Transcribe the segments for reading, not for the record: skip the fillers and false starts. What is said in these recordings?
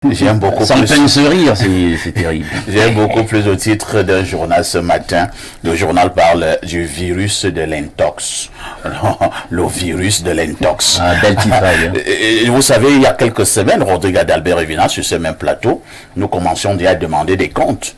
J'aime beaucoup Sans peine se rire, c'est terrible. J'aime beaucoup plus au titre d'un journal ce matin. Le journal parle du virus de l'intox. Le virus de l'intox. Ah, belle titraille. Vous savez, il y a quelques semaines, Rodrigue Adalbert Evina, sur ce même plateau, nous commencions déjà à demander des comptes.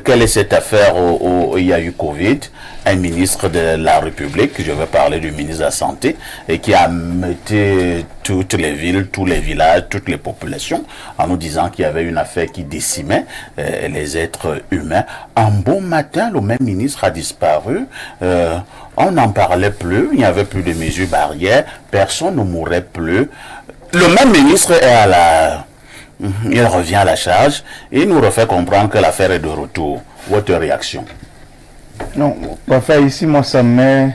Quelle est cette affaire où il y a eu Covid? Un ministre de la République, je veux parler du ministre de la Santé, et qui a mené toutes les villes, tous les villages, toutes les populations, en nous disant qu'il y avait une affaire qui décimait les êtres humains. Un bon matin, le même ministre a disparu. On n'en parlait plus, il n'y avait plus de mesures barrières, personne ne mourait plus. Le même ministre est à la... Il revient à la charge et il nous refait comprendre que l'affaire est de retour. Votre réaction? Non, parfois ici, moi, ça me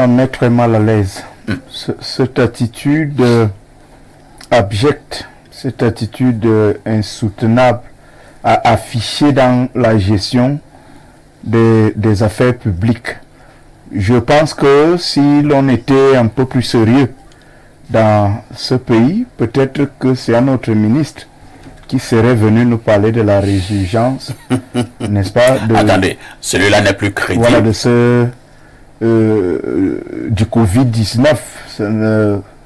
met très mal à l'aise. Cette attitude abjecte, cette attitude insoutenable à afficher dans la gestion des affaires publiques. Je pense que si l'on était un peu plus sérieux dans ce pays, peut-être que c'est un autre ministre qui serait venu nous parler de la résurgence, n'est-ce pas? Attendez, celui-là n'est plus crédible. Voilà, du Covid-19.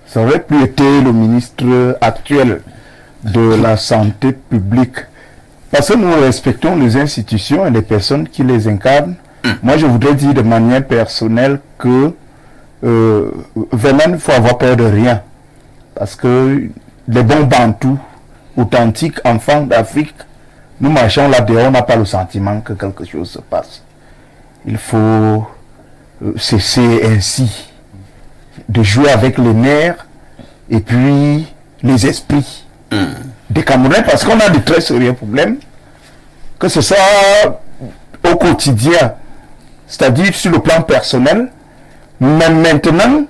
Ça aurait plus été le ministre actuel de la santé publique. Parce que nous respectons les institutions et les personnes qui les incarnent. Moi, je voudrais dire de manière personnelle que vraiment, il faut avoir peur de rien. Parce que les bons bantous, authentiques enfants d'Afrique, nous marchons là-dedans, on n'a pas le sentiment que quelque chose se passe. Il faut cesser ainsi de jouer avec les nerfs et puis les esprits des Camerounais, parce qu'on a de très sérieux problèmes, que ce soit au quotidien, c'est-à-dire sur le plan personnel, mais maintenant,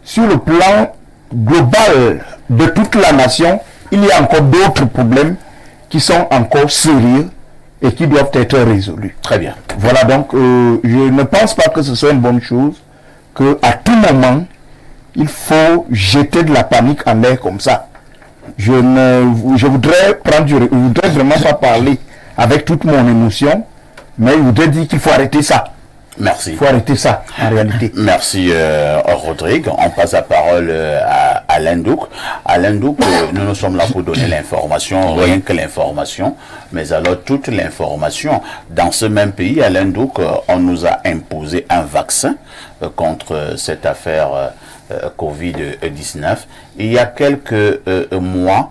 sur le plan global de toute la nation, il y a encore d'autres problèmes qui sont encore sérieux et qui doivent être résolus. Très bien. Voilà, donc je ne pense pas que ce soit une bonne chose qu'à tout moment, il faut jeter de la panique en l'air comme ça. Je voudrais vraiment pas parler avec toute mon émotion, mais je voudrais dire qu'il faut arrêter ça. Merci. Il faut arrêter ça, en réalité. Merci, Rodrigue. On passe la parole à Alain Douk. Alain Douk, nous sommes là pour donner l'information, rien que l'information, mais alors toute l'information. Dans ce même pays, Alain Douk, on nous a imposé un vaccin contre cette affaire Covid-19. Il y a quelques mois,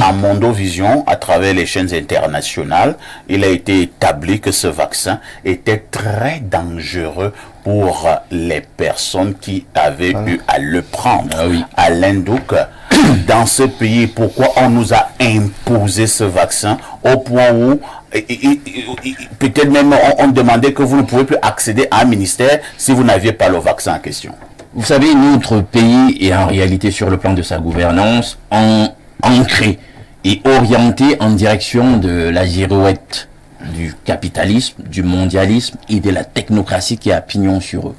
à Mondovision, à travers les chaînes internationales, il a été établi que ce vaccin était très dangereux pour les personnes qui avaient eu à le prendre. Ah oui. Alain Douk, dans ce pays, pourquoi on nous a imposé ce vaccin au point où peut-être même on demandait que vous ne pouvez plus accéder à un ministère si vous n'aviez pas le vaccin en question? Vous savez, notre pays est en réalité, sur le plan de sa gouvernance, ancré et orienté en direction de la girouette du capitalisme, du mondialisme et de la technocratie qui a pignon sur eux.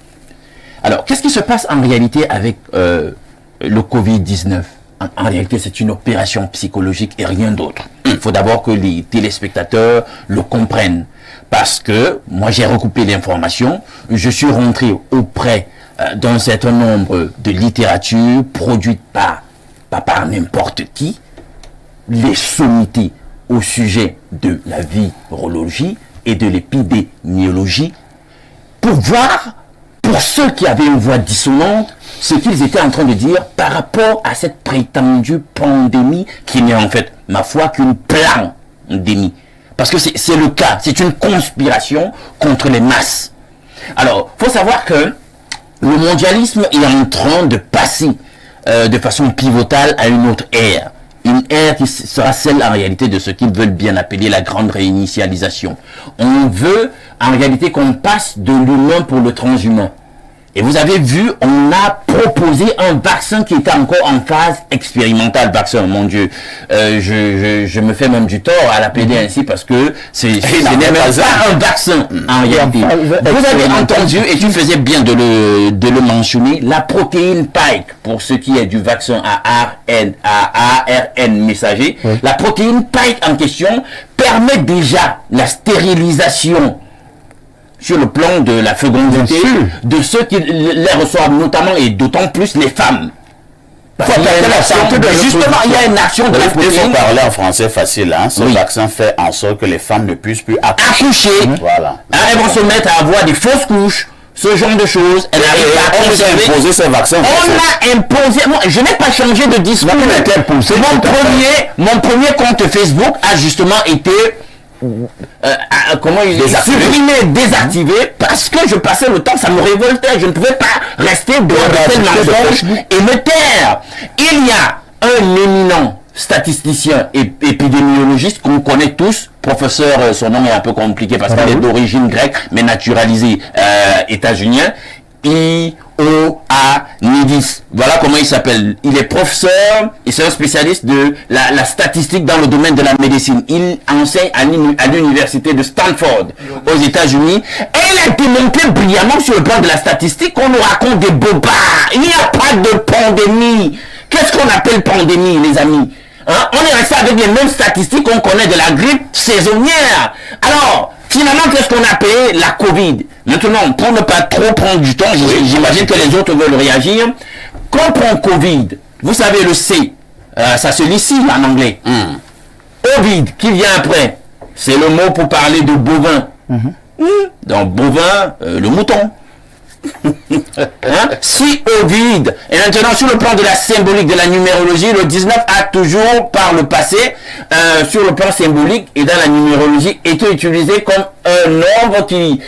Alors, qu'est-ce qui se passe en réalité avec le Covid-19? En réalité, c'est une opération psychologique et rien d'autre. Il faut d'abord que les téléspectateurs le comprennent. Parce que, moi j'ai recoupé l'information, je suis rentré auprès d'un certain nombre de littératures produites pas par n'importe qui, les sommités au sujet de la virologie et de l'épidémiologie, pour voir, pour ceux qui avaient une voix dissonante, ce qu'ils étaient en train de dire par rapport à cette prétendue pandémie qui n'est en fait, ma foi, qu'une pandémie. Parce que c'est le cas, c'est une conspiration contre les masses. Alors, il faut savoir que le mondialisme est en train de passer de façon pivotale à une autre ère. Une ère qui sera celle en réalité de ce qu'ils veulent bien appeler la grande réinitialisation. On veut en réalité qu'on passe de l'humain pour le transhumain. Et vous avez vu, on a proposé un vaccin qui était encore en phase expérimentale. Vaccin, mon Dieu, je me fais même du tort à l'appeler ainsi parce que ce n'est même pas un vaccin en réalité. Vous avez entendu, et tu faisais bien de le mentionner, la protéine Pike, pour ce qui est du vaccin à ARN messager. Oui. La protéine Pike en question permet déjà la stérilisation sur le plan de la fécondité de ceux qui les reçoivent, notamment et d'autant plus les femmes. Justement, il y a une action de la protéine. Il faut parler en français facile. Hein. Ce vaccin fait en sorte que les femmes ne puissent plus accoucher. Voilà. Elles vont se mettre à avoir des fausses couches. Ce genre de choses. On nous a imposé ce vaccin. On a imposé. Moi, je n'ai pas changé de discours. Mon premier compte Facebook a justement été comment il est supprimé, désactivé, parce que je passais le temps, ça me révoltait. Je ne pouvais pas rester devant de tels mensonges et me taire. Il y a un éminent statisticien et épidémiologiste qu'on connaît tous, professeur, son nom est un peu compliqué parce qu'il est d'origine grecque, mais naturalisé états-unien, Ioannidis. Voilà comment il s'appelle. Il est professeur et c'est un spécialiste de la statistique dans le domaine de la médecine. Il enseigne à l'université de Stanford aux États-Unis. Et il a démontré brillamment sur le plan de la statistique qu'on nous raconte des bobards. Il n'y a pas de pandémie. Qu'est-ce qu'on appelle pandémie, les amis? Hein? On est resté avec les mêmes statistiques qu'on connaît de la grippe saisonnière. Alors, finalement, qu'est-ce qu'on a payé? La Covid. Maintenant, pour ne pas trop prendre du temps, j'imagine que les autres veulent réagir. Quand on prend Covid, vous savez le C, ça se lit C en anglais. Ovid, qui vient après, c'est le mot pour parler de bovin. Donc, bovin, le mouton. Hein? Si Ovid, et maintenant sur le plan de la symbolique, de la numérologie, le 19 a toujours par le passé, sur le plan symbolique et dans la numérologie, été utilisé comme un nombre qui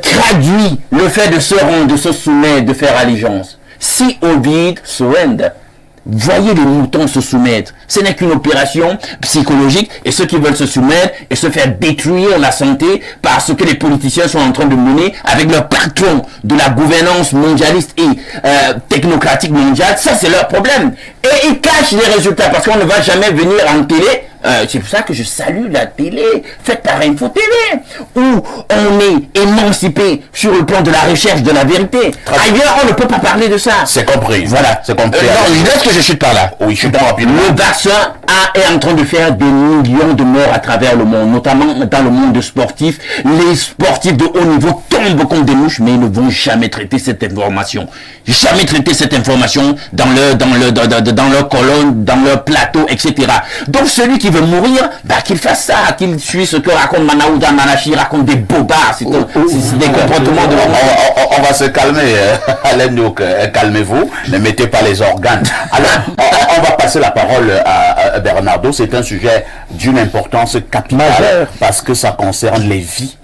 traduit le fait de se rendre, de se soumettre, de faire allégeance. Si Ovid surrender, voyez les moutons se soumettre. Ce n'est qu'une opération psychologique et ceux qui veulent se soumettre et se faire détruire la santé par ce que les politiciens sont en train de mener avec leur patron de la gouvernance mondialiste et technocratique mondiale, ça c'est leur problème. Et ils cachent les résultats parce qu'on ne va jamais venir en télé. C'est pour ça que je salue la télé, faite par Info TV, où on est émancipé sur le plan de la recherche de la vérité. Ailleurs, on ne peut pas parler de ça. C'est compris. Voilà. C'est compris. Non, est-ce que je chute par là? Oui, je suis rapidement. Le vaccin est en train de faire des millions de morts à travers le monde, notamment dans le monde sportif. Les sportifs de haut niveau tombent comme des mouches, mais ils ne vont jamais traiter cette information. Jamais traiter cette information dans leur colonne, dans leur plateau, etc. Donc celui qui veut mourir, bah qu'il fasse ça, qu'il suit ce que raconte Manaouda Manachi, raconte des bobards, c'est des comportements de on va se calmer, Alain, donc calmez-vous, ne mettez pas les organes. Alors, on va passer la parole à Bernardo. C'est un sujet d'une importance capitale parce que ça concerne les vies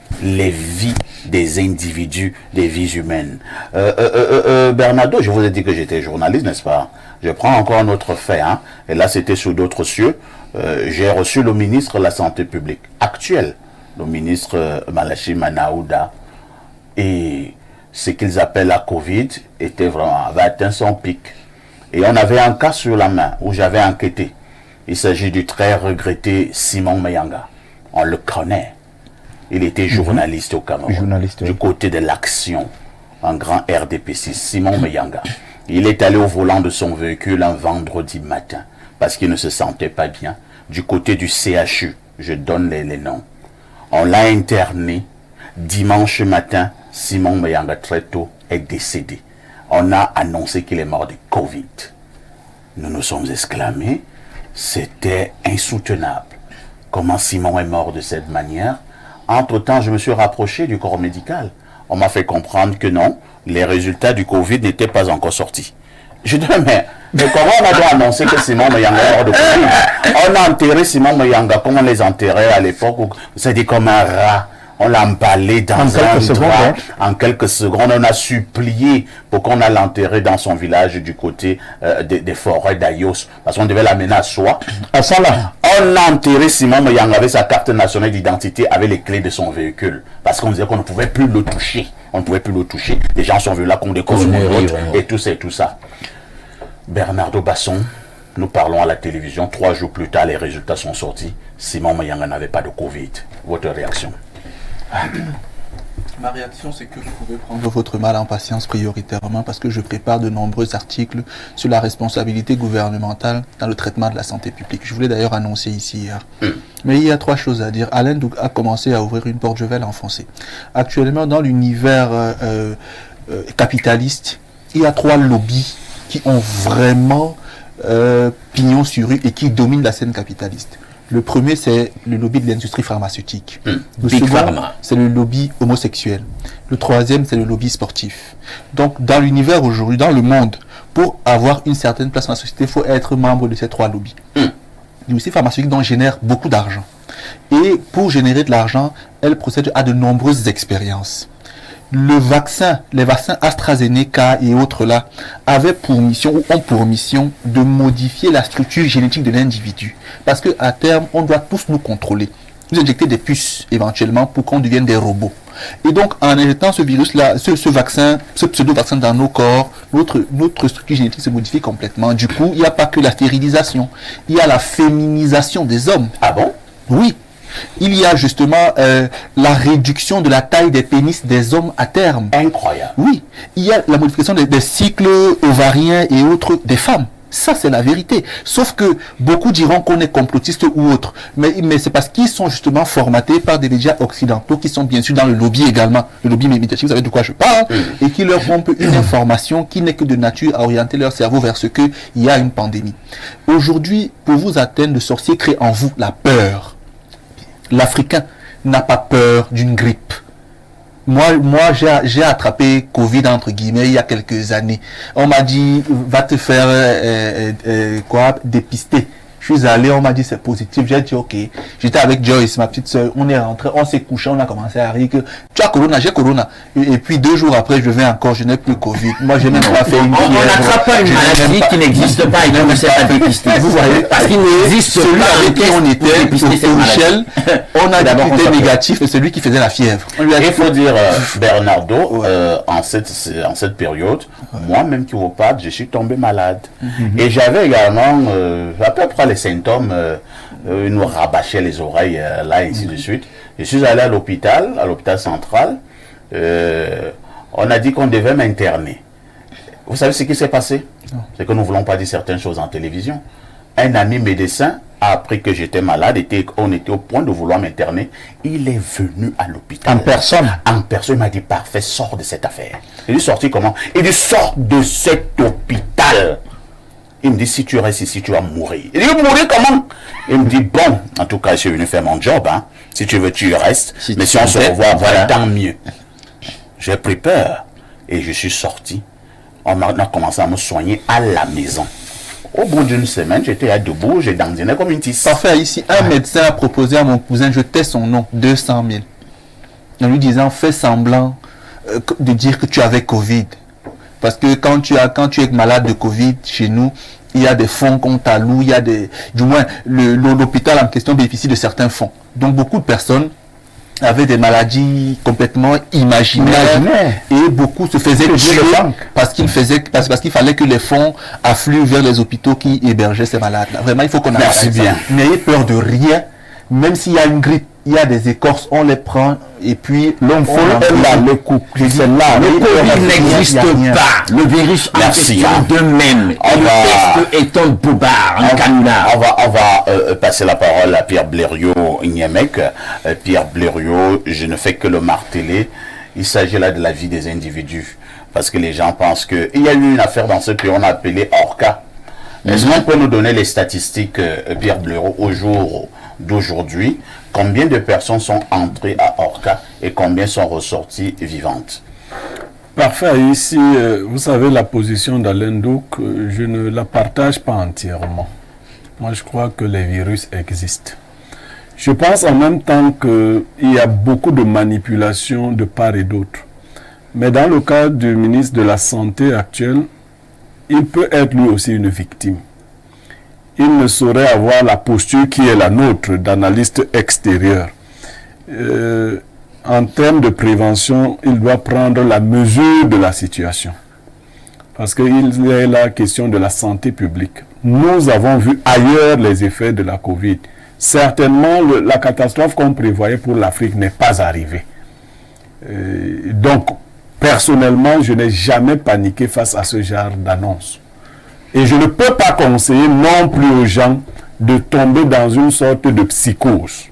des individus, des vies humaines. Bernardo, je vous ai dit que j'étais journaliste, n'est-ce pas? Je prends encore un autre fait, hein, et là c'était sous d'autres cieux. J'ai reçu le ministre de la Santé publique actuel, le ministre Malachi Manaouda, et ce qu'ils appellent la Covid avait atteint son pic. Et on avait un cas sur la main où j'avais enquêté. Il s'agit du très regretté Simon Mayanga. On le connaît. Il était journaliste au Cameroun, du côté de l'Action, un grand RDPC, Simon Mayanga. Il est allé au volant de son véhicule un vendredi matin parce qu'il ne se sentait pas bien. Du côté du CHU, je donne les noms. On l'a interné. Dimanche matin, Simon Mayanga très tôt est décédé. On a annoncé qu'il est mort de Covid. Nous nous sommes exclamés. C'était insoutenable. Comment Simon est mort de cette manière? Entre-temps, je me suis rapproché du corps médical. On m'a fait comprendre que non, les résultats du Covid n'étaient pas encore sortis. Je dis, mais comment on a dû annoncer que Simon Mayanga est mort de Covid? On a enterré Simon Mayanga comme on les enterrait à l'époque. C'était comme un rat. On l'a emballé dans un drap. En quelques secondes, on a supplié pour qu'on a l'enterré dans son village du côté des forêts d'Ayos. Parce qu'on devait l'amener à soi. À ça là. On a enterré Simon Mayanga avec sa carte nationale d'identité, avec les clés de son véhicule. Parce qu'on disait qu'on ne pouvait plus le toucher. on ne pouvait plus le toucher. Les gens sont venus là comme des cosmonautes et tout ça. Bernardo Basson, nous parlons à la télévision, 3 jours plus tard, les résultats sont sortis. Simon Mayanga n'avait pas de Covid. Votre réaction? Ma réaction, c'est que vous pouvez prendre votre mal en patience prioritairement parce que je prépare de nombreux articles sur la responsabilité gouvernementale dans le traitement de la santé publique. Je voulais d'ailleurs annoncer ici hier. Mais il y a 3 choses à dire. Alain Douk a commencé à ouvrir une porte, je vais l'enfoncer. Actuellement, dans l'univers capitaliste, il y a 3 lobbies qui ont vraiment pignon sur rue et qui dominent la scène capitaliste. Le premier, c'est le lobby de l'industrie pharmaceutique. Le second, c'est le lobby homosexuel. Le troisième, c'est le lobby sportif. Donc, dans l'univers aujourd'hui, dans le monde, pour avoir une certaine place dans la société, il faut être membre de ces 3 lobbies. L'industrie pharmaceutique donc génère beaucoup d'argent. Et pour générer de l'argent, elle procède à de nombreuses expériences. Les vaccins AstraZeneca et autres là avaient pour mission ou ont pour mission de modifier la structure génétique de l'individu. Parce que à terme, on doit tous nous contrôler. Nous injecter des puces éventuellement pour qu'on devienne des robots. Et donc en injectant ce virus-là, ce vaccin, ce pseudo-vaccin dans nos corps, notre structure génétique se modifie complètement. Du coup, il n'y a pas que la stérilisation, il y a la féminisation des hommes. Ah bon? Oui. Il y a justement la réduction de la taille des pénis des hommes à terme. Incroyable. Oui. Il y a la modification des cycles ovariens et autres des femmes. Ça, c'est la vérité. Sauf que beaucoup diront qu'on est complotiste ou autre. Mais c'est parce qu'ils sont justement formatés par des médias occidentaux qui sont bien sûr dans le lobby également. Le lobby médiatique, vous savez de quoi je parle. Et qui leur pompent une information qui n'est que de nature à orienter leur cerveau vers ce qu'il y a une pandémie. Aujourd'hui, pour vous atteindre, le sorcier crée en vous la peur. L'Africain n'a pas peur d'une grippe. Moi, j'ai attrapé Covid entre guillemets il y a quelques années. On m'a dit va te faire dépister. Je suis allé, on m'a dit c'est positif. J'ai dit ok. J'étais avec Joyce, ma petite soeur. On est rentré, on s'est couché, on a commencé à rire que tu as corona, j'ai corona. Et puis 2 jours après, je vais encore, je n'ai plus Covid. Moi, j'ai même pas fait une fièvre. On n'attrape pas une maladie qui n'existe pas et qui ne s'est pas dépistée. Vous voyez, parce qu'il n'existe pas. Celui avec qui on était, au Michel, on a d'abord été négatif et celui qui faisait la fièvre. Il faut dire, Bernardo, en cette période, moi-même qui vous parle, je suis tombé malade. Et j'avais également à peu près les symptômes, nous rabâchaient les oreilles, là, ainsi de suite. Je suis allé à l'hôpital central. On a dit qu'on devait m'interner. Vous savez ce qui s'est passé? C'est que nous ne voulons pas dire certaines choses en télévision. Un ami médecin a appris que j'étais malade, on était au point de vouloir m'interner. Il est venu à l'hôpital. En personne? En personne, il m'a dit, parfait, sors de cette affaire. Il dit, sorti comment? Il dit, sors de cet hôpital. Il me dit, si tu restes ici, tu vas mourir. Il dit, mourir comment? Il me dit, bon, en tout cas, je suis venu faire mon job. Hein. Si tu veux, tu restes. Mais si on se revoit, voilà, tant mieux. J'ai pris peur. Et je suis sorti. On a commencé à me soigner à la maison. Au bout d'une semaine, j'étais à debout, j'ai dandinais comme une tisse. Parfait, ici, un médecin a proposé à mon cousin, je tais son nom, 200 000. En lui disant, fais semblant de dire que tu avais Covid. Parce que quand tu es malade de Covid chez nous, il y a des fonds qu'on t'alloue, il y a du moins, l'hôpital en question bénéficie de certains fonds. Donc beaucoup de personnes avaient des maladies complètement imaginaires. Et beaucoup se faisaient tuer parce qu'il fallait que les fonds affluent vers les hôpitaux qui hébergeaient ces malades-là. Vraiment, il faut qu'on arrête ça. N'ayez peur de rien, même s'il y a une grippe. Il y a des écorces, on les prend et puis l'homme faut le coupe. C'est là. Le Covid n'existe pas. Le virus en question de même. Le test est un boubard, un canular. On va passer la parole à Pierre Blériot-Niémec. Pierre Blériot, je ne fais que le marteler. Il s'agit là de la vie des individus. Parce que les gens pensent qu'il y a eu une affaire dans ce pays, on a appelé Orca. Est-ce qu'on peut nous donner les statistiques, Pierre Blériot, au jour d'aujourd'hui? Combien de personnes sont entrées à Orca et combien sont ressorties vivantes? Parfait. Ici, vous savez, la position d'Alain Douk, je ne la partage pas entièrement. Moi, je crois que les virus existent. Je pense en même temps qu'il y a beaucoup de manipulations de part et d'autre. Mais dans le cas du ministre de la Santé actuel, il peut être lui aussi une victime. Il ne saurait avoir la posture qui est la nôtre d'analyste extérieur. en termes de prévention, il doit prendre la mesure de la situation. Parce qu'il y a la question de la santé publique. Nous avons vu ailleurs les effets de la Covid. Certainement, la catastrophe qu'on prévoyait pour l'Afrique n'est pas arrivée. Donc, personnellement, je n'ai jamais paniqué face à ce genre d'annonce. Et je ne peux pas conseiller non plus aux gens de tomber dans une sorte de psychose.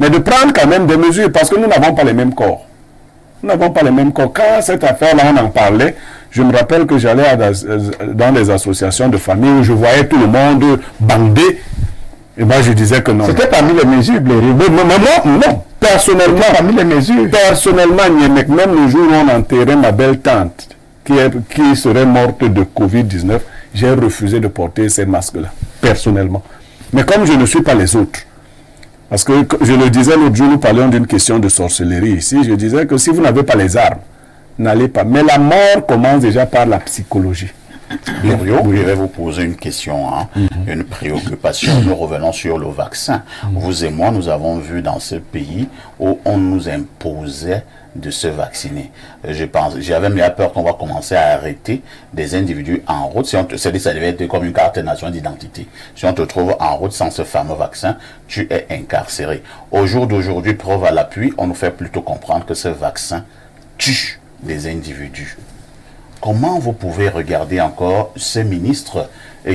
Mais de prendre quand même des mesures, parce que nous n'avons pas les mêmes corps. Nous n'avons pas les mêmes corps. Quand cette affaire-là, on en parlait, je me rappelle que j'allais dans des associations de famille où je voyais tout le monde bander. Et moi, je disais que non. C'était parmi les mesures, Non, personnellement, parmi les mesures. Personnellement, même le jour où on enterrait ma belle tante, qui serait morte de Covid-19, j'ai refusé de porter ces masques-là, personnellement. Mais comme je ne suis pas les autres, parce que je le disais l'autre jour, nous parlions d'une question de sorcellerie ici, je disais que si vous n'avez pas les armes, n'allez pas. Mais la mort commence déjà par la psychologie. Loriot, je vais vous poser une question, une préoccupation. Nous revenons sur le vaccin. Vous et moi, nous avons vu dans ce pays où on nous imposait de se vacciner. J'avais mis la peur qu'on va commencer à arrêter des individus en route. Ça devait être comme une carte nationale d'identité. Si on te trouve en route sans ce fameux vaccin, tu es incarcéré. Au jour d'aujourd'hui, preuve à l'appui, on nous fait plutôt comprendre que ce vaccin tue des individus. Comment vous pouvez regarder encore ce ministre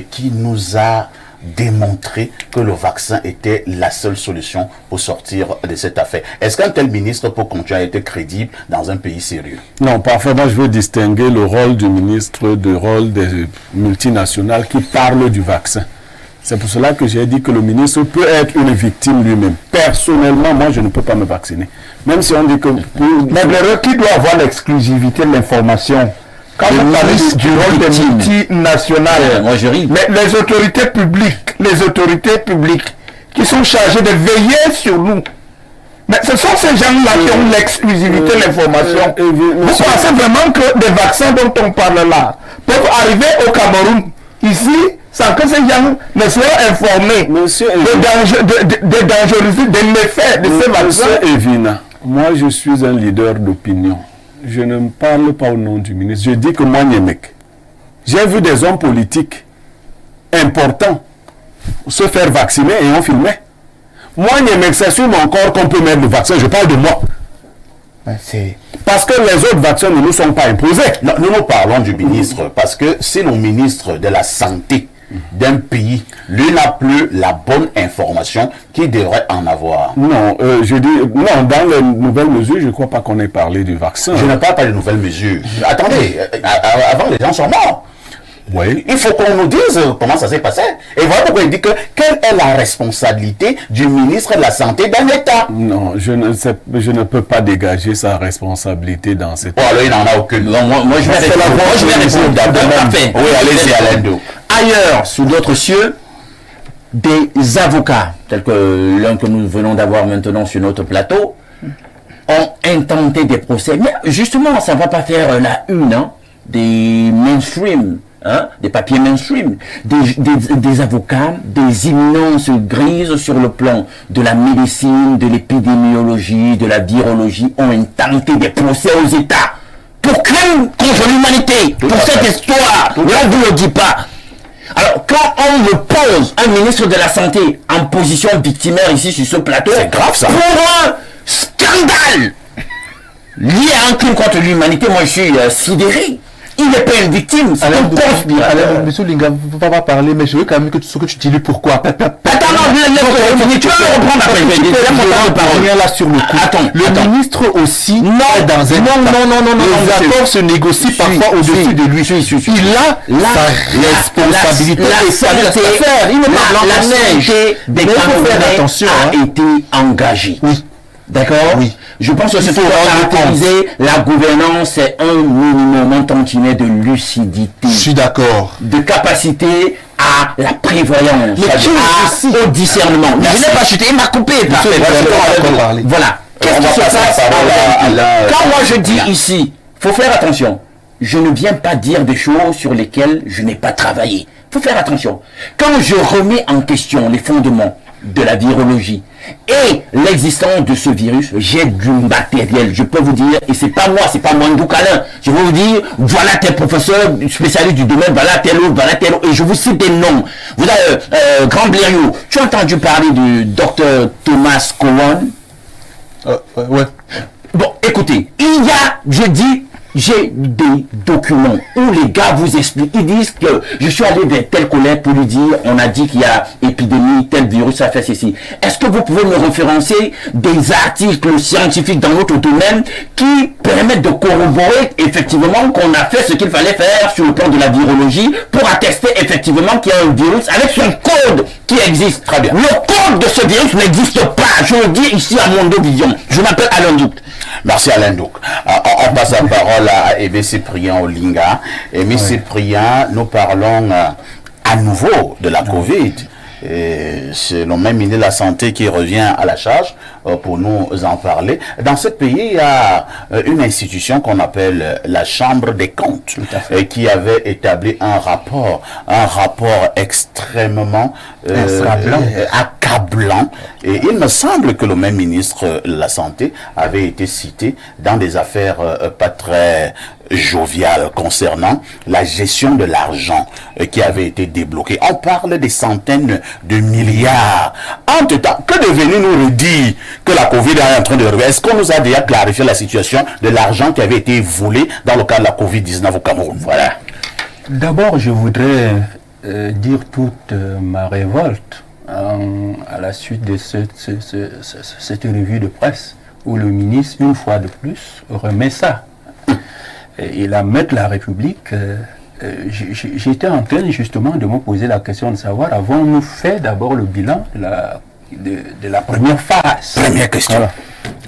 qui nous a démontré que le vaccin était la seule solution pour sortir de cette affaire? Est-ce qu'un tel ministre peut continuer à être crédible dans un pays sérieux? Non, parfois, moi, je veux distinguer le rôle du ministre du rôle des multinationales qui parlent du vaccin. C'est pour cela que j'ai dit que le ministre peut être une victime lui-même. Personnellement, moi, je ne peux pas me vacciner. Même si on dit que... Mais qui doit avoir l'exclusivité de l'information? Quand on parle du rôle des multinationales, mais les autorités publiques qui sont chargées de veiller sur nous. Mais ce sont ces gens-là qui ont l'exclusivité de l'information. Vous pensez vraiment que des vaccins dont on parle là peuvent arriver au Cameroun, ici, sans que ces gens ne soient informés des dangerosités, des méfaits de ces vaccins? Monsieur Evina, moi je suis un leader d'opinion. Je ne me parle pas au nom du ministre. Je dis que moi, Niemek, j'ai vu des hommes politiques importants se faire vacciner et on filmait. Moi, Niemek, c'est sur mon corps qu'on peut mettre le vaccin. Je parle de moi. Parce que les autres vaccins ne nous sont pas imposés. Non, nous parlons du ministre parce que c'est le ministre de la Santé d'un pays, lui n'a plus la bonne information qu'il devrait en avoir. Non, je dis, non, dans les nouvelles mesures, je ne crois pas qu'on ait parlé du vaccin. Je ne parle pas de nouvelles mesures. Attendez, avant les gens sont morts. Oui. Il faut qu'on nous dise comment ça s'est passé. Et voilà pourquoi il dit que quelle est la responsabilité du ministre de la Santé d'un État. Non, je ne peux pas dégager sa responsabilité dans cette... Oh, alors il n'en a aucune. Non, moi je vais répondre. Parfait. Oui, allez-y, Alain Ndou. Ailleurs, sous d'autres cieux, des avocats, tels que l'un que nous venons d'avoir maintenant sur notre plateau, ont intenté des procès. Mais justement, ça ne va pas faire la une des mainstream. Des papiers mainstream, des avocats, des éminences grises sur le plan de la médecine, de l'épidémiologie, de la virologie, ont intenté des procès aux États pour crime contre l'humanité, pour cette histoire. Mais on ne vous le dit pas. Alors, quand on me pose un ministre de la Santé en position victimaire ici sur ce plateau, c'est grave ça. Pour un scandale lié à un crime contre l'humanité, moi je suis sidéré. Il n'est pas une victime, c'est un conspirateur. Monsieur Linga, vous ne va pas parler, mais je veux quand même que tu dis lui pourquoi. Attends, non, tu vas me reprendre après. Là sur le coup. Le ministre aussi est dans un... Non. Les accords se négocient parfois au-dessus de lui. Il a sa responsabilité. La santé des Camerounais a été engagée. Oui. D'accord? Oui. Je pense que c'est pour caractériser la gouvernance, c'est un minimum tantinet de lucidité. Je suis d'accord. De capacité à la prévoyance, au discernement. Mais je n'ai pas chuté, il m'a coupé. Voilà. Qu'est-ce qui se passe? Quand moi je dis ici, faut faire attention. Je ne viens pas dire des choses sur lesquelles je n'ai pas travaillé. Faut faire attention. Quand je remets en question les fondements, de la virologie et l'existence de ce virus, j'ai du matériel. Je peux vous dire, et c'est pas moi, c'est pas moi, Ndou Kalin. Je vais vous dire, voilà tel professeur spécialiste du domaine, voilà tel autre, et je vous cite des noms. Vous avez Grand Blériot. Tu as entendu parler du docteur Thomas Cowan? Ouais. Bon, écoutez, il y a, je dis, j'ai des documents où les gars vous expliquent, ils disent que je suis allé vers tel collègue pour lui dire, on a dit qu'il y a épidémie, tel virus, ça fait ceci. Est-ce que vous pouvez me référencer des articles scientifiques dans votre domaine qui permettent de corroborer effectivement qu'on a fait ce qu'il fallait faire sur le plan de la virologie pour attester effectivement qu'il y a un virus avec son code qui existe? Très bien. Le code de ce virus n'existe pas. Je le dis ici à Mondo Vision. Je m'appelle Alain Douk. Merci Alain Douk. On passe la parole à Aimé Cyprien Olinga. Aimé Cyprien, nous parlons à nouveau de la Covid. C'est le même ministre de la Santé qui revient à la charge pour nous en parler. Dans ce pays, il y a une institution qu'on appelle la Chambre des comptes qui avait établi un rapport extrêmement accablant. Et il me semble que le même ministre de la Santé avait été cité dans des affaires pas très joviales concernant la gestion de l'argent qui avait été débloqué. On parle des centaines de milliards. Entre-temps, que devenu nous redire que la Covid est en train de revenir? Est-ce qu'on nous a déjà clarifié la situation de l'argent qui avait été volé dans le cas de la Covid-19 au Cameroun? Voilà. D'abord, je voudrais dire toute ma révolte à la suite de cette revue de presse où le ministre, une fois de plus, remet ça. Et la maître de la République, j'étais en train justement de me poser la question de savoir, avons-nous fait d'abord le bilan de la première phase? Première question. Voilà.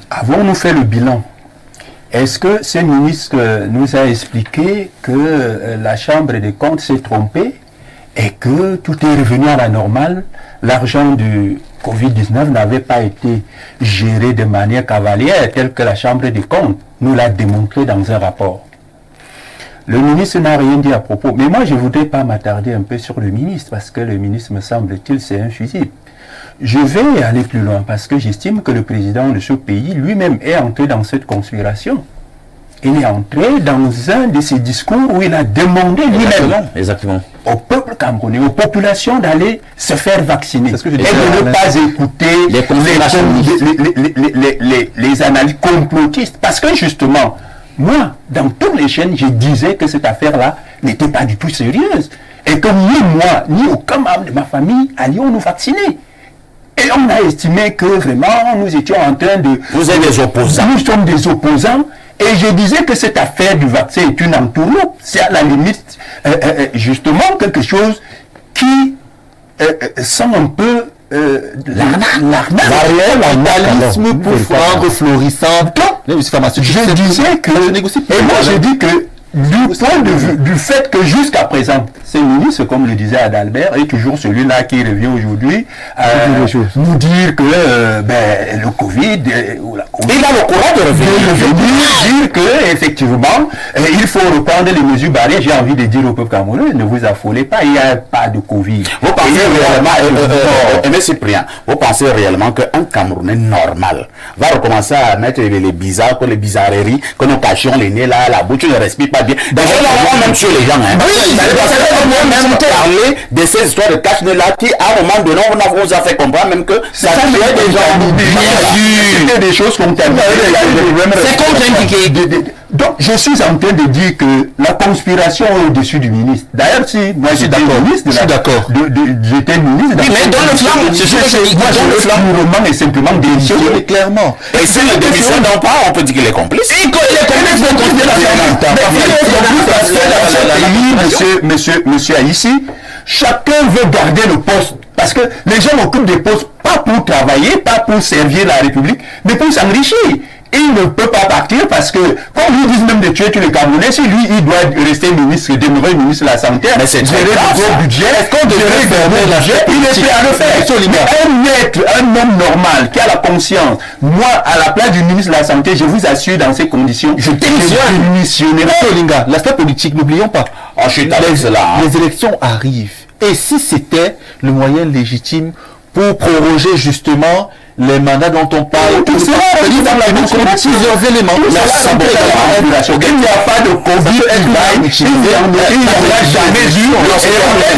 Avons-nous fait le bilan? Est-ce que ce ministre nous a expliqué que la Chambre des comptes s'est trompée et que tout est revenu à la normale? L'argent du Covid-19 n'avait pas été géré de manière cavalière telle que la Chambre des comptes nous l'a démontré dans un rapport. Le ministre n'a rien dit à propos. Mais moi, je ne voudrais pas m'attarder un peu sur le ministre, parce que le ministre, me semble-t-il, c'est infusible. Je vais aller plus loin, parce que j'estime que le président de ce pays, lui-même, est entré dans cette conspiration. Il est entré dans un de ses discours où il a demandé lui-même au peuple camerounais, aux populations d'aller se faire vacciner. Et de ne pas écouter les analyses complotistes. Parce que justement, moi, dans toutes les chaînes, je disais que cette affaire-là n'était pas du tout sérieuse. Et que ni moi, ni aucun membre de ma famille allions nous vacciner. Et on a estimé que vraiment, nous étions en train de... Vous êtes des opposants. Nous sommes des opposants. Et je disais que cette affaire du vaccin est une entourloupe. C'est à la limite, justement, quelque chose qui sent un peu l'arnaque pour rendre florissant. Je disais que... Et moi, je dis que du point de vue du fait que jusqu'à présent, ce ministre, comme le disait Adalbert, est toujours celui-là qui revient aujourd'hui nous dire que le Covid ou la Covid, il a le courage de revenir dire que effectivement il faut reprendre les mesures barrières. J'ai envie de dire au peuple camerounais, ne vous affolez pas, il n'y a pas de Covid. Vous pensez réellement, Aimé Cyprien, vous pensez réellement qu'un Camerounais normal va recommencer à mettre les bizarres, les bizarreries, que nous cachions les nez là, la bouche, tu ne respires pas bien. D'ailleurs, on même tué les gens. Hein. Oui, on même parlé de ces histoires de cache-nez là qui, à un moment donné, on nous a fait comprendre même que ça tuait des gens. C'était des choses qu'on t'aime. C'est contre-indiqué. Donc, je suis en train de dire que la conspiration est au-dessus du ministre. D'ailleurs, si moi j'étais ministre, j'étais ministre. Oui, mais dans le flanc, c'est ce que je dis. Moi, je purement et simplement démissionné. Clairement. Et si le démission n'en pas, on peut dire qu'il est complice. Il est complice de monsieur Haïssi, chacun veut garder le poste. Parce que les gens occupent des postes pas pour travailler, pas pour servir la République, mais pour s'enrichir. Il ne peut pas partir parce que, quand lui disent même de tuer tous les Camerounais, si lui, il doit rester ministre, demeurer ministre de la Santé, gérer le gros budget, il est prêt à le faire. Un homme normal qui a la conscience, moi, à la place du ministre de la Santé, je vous assure, dans ces conditions, je démissionnerai. L'aspect politique, n'oublions pas. Je suis avec cela. Les élections arrivent. Et si c'était le moyen légitime pour proroger justement les mandats dont on parle. Tout cela est dans la plusieurs éléments. Il n'y a pas de Covid, il n'y a jamais eu.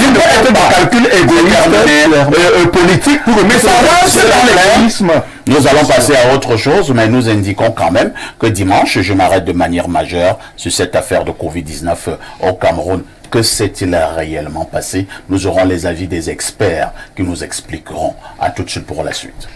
Il doit être dans calcul égoïste politique pour mais ça va, c'est dans l'égoïsme. Nous allons passer à autre chose, mais nous indiquons quand même que dimanche, je m'arrête de manière majeure sur cette affaire de Covid-19 au Cameroun. Que s'est-il réellement passé? Nous aurons les avis des experts qui nous expliqueront. À tout de suite pour la suite.